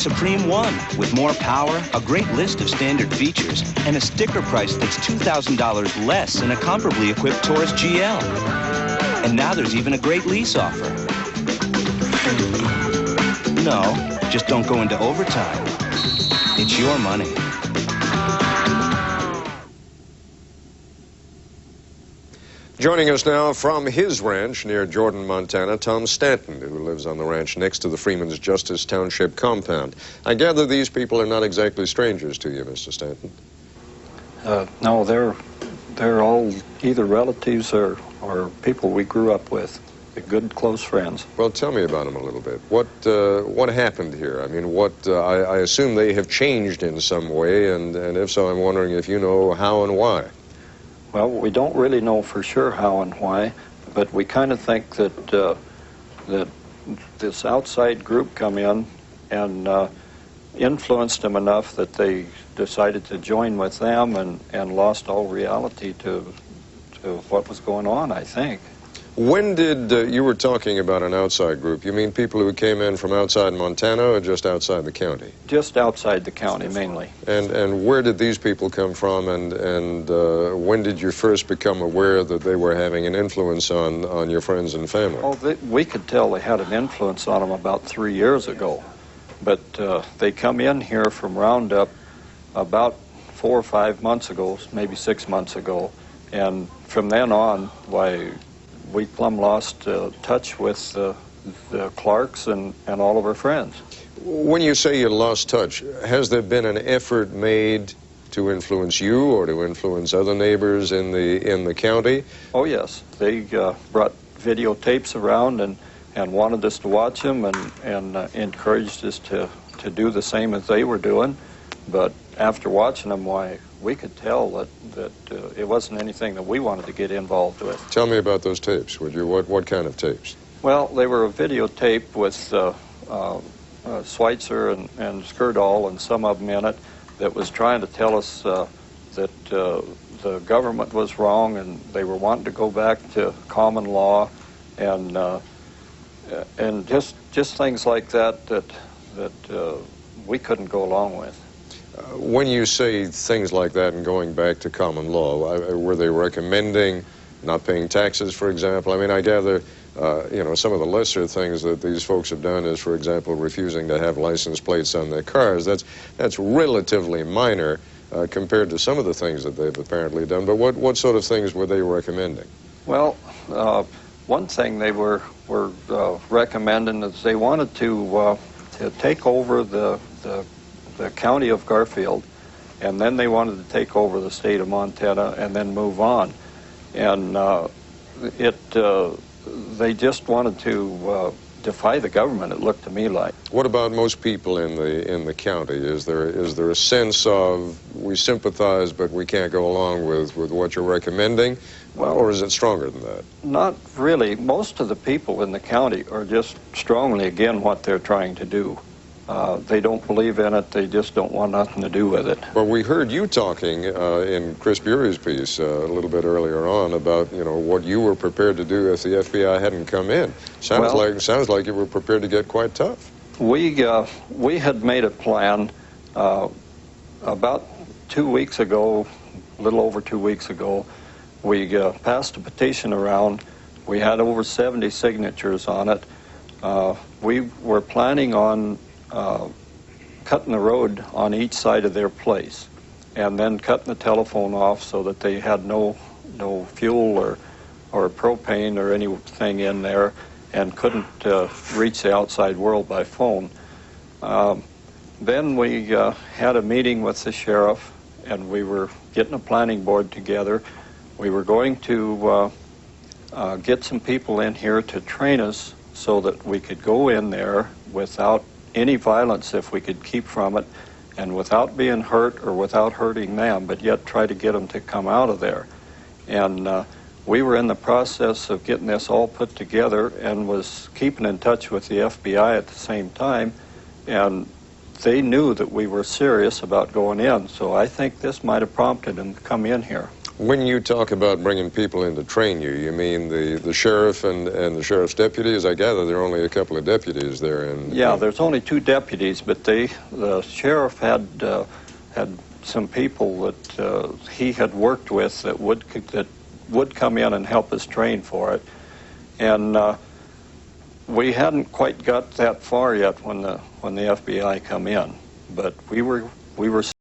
Supreme One with more power, a great list of standard features, and a sticker price that's $2,000 less than a comparably equipped Taurus GL. And now there's even a great lease offer. No, just don't go into overtime. It's your money. Joining us now from his ranch near Jordan, Montana, Tom Stanton, who lives on the ranch next to the Freeman's Justice Township compound. I gather these people are not exactly strangers to you, Mr. Stanton. No, they're all either relatives or people we grew up with. They're good, close friends. Well, tell me about them a little bit. What happened here? I mean, I assume they have changed in some way, and if so, I'm wondering if you know how and why. Well, we don't really know for sure how and why, but we kind of think that that this outside group come in and influenced them enough that they decided to join with them and lost all reality to what was going on, I think. When did, you were talking about an outside group, you mean people who came in from outside Montana or just outside the county? Just outside the county, mainly. And where did these people come from, and when did you first become aware that they were having an influence on your friends and family? Oh, we could tell they had an influence on them about 3 years ago. But they come in here from Roundup about 4 or 5 months ago, maybe 6 months ago. And from then on, why, we plumb lost touch with the Clarks and all of our friends. When you say you lost touch, has there been an effort made to influence you or to influence other neighbors in the county? Oh, yes. They brought videotapes around and wanted us to watch them and encouraged us to do the same as they were doing. But after watching them, why, we could tell that it wasn't anything that we wanted to get involved with. Tell me about those tapes, would you? What kind of tapes? Well, they were a videotape with Schweitzer and Skirdal and some of them in it that was trying to tell us that the government was wrong and they were wanting to go back to common law and just things like that we couldn't go along with. When you say things like that and going back to common law, were they recommending not paying taxes, for example? I mean, I gather, some of the lesser things that these folks have done is, for example, refusing to have license plates on their cars. That's relatively minor compared to some of the things that they've apparently done. But what sort of things were they recommending? Well, one thing they were recommending is they wanted to take over the county of Garfield, and then they wanted to take over the state of Montana and then move on. And they just wanted to defy the government, it looked to me like. What about most people in the county? Is there a sense of we sympathize but we can't go along with what you're recommending? Well, or is it stronger than that? Not really. Most of the people in the county are just strongly against what they're trying to do. They don't believe in it. They just don't want nothing to do with it. Well, we heard you talking in Chris Bury's piece a little bit earlier on about, what you were prepared to do if the FBI hadn't come in. Sounds like you were prepared to get quite tough. We had made a plan about 2 weeks ago, a little over 2 weeks ago. We passed a petition around. We had over 70 signatures on it. We were planning on cutting the road on each side of their place and then cutting the telephone off so that they had no fuel or propane or anything in there and couldn't reach the outside world by phone. Then we had a meeting with the sheriff and we were getting a planning board together. We were going to get some people in here to train us so that we could go in there without any violence if we could keep from it and without being hurt or without hurting them, but yet try to get them to come out of there. And we were in the process of getting this all put together and was keeping in touch with the FBI at the same time, and they knew that we were serious about going in, so I think this might have prompted them to come in here. When you talk about bringing people in to train you, you mean the sheriff and the sheriff's deputies? I gather there are only a couple of deputies there. Yeah, there's only 2 deputies, but the sheriff had some people that he had worked with that would come in and help us train for it. And we hadn't quite got that far yet when the FBI come in, but we were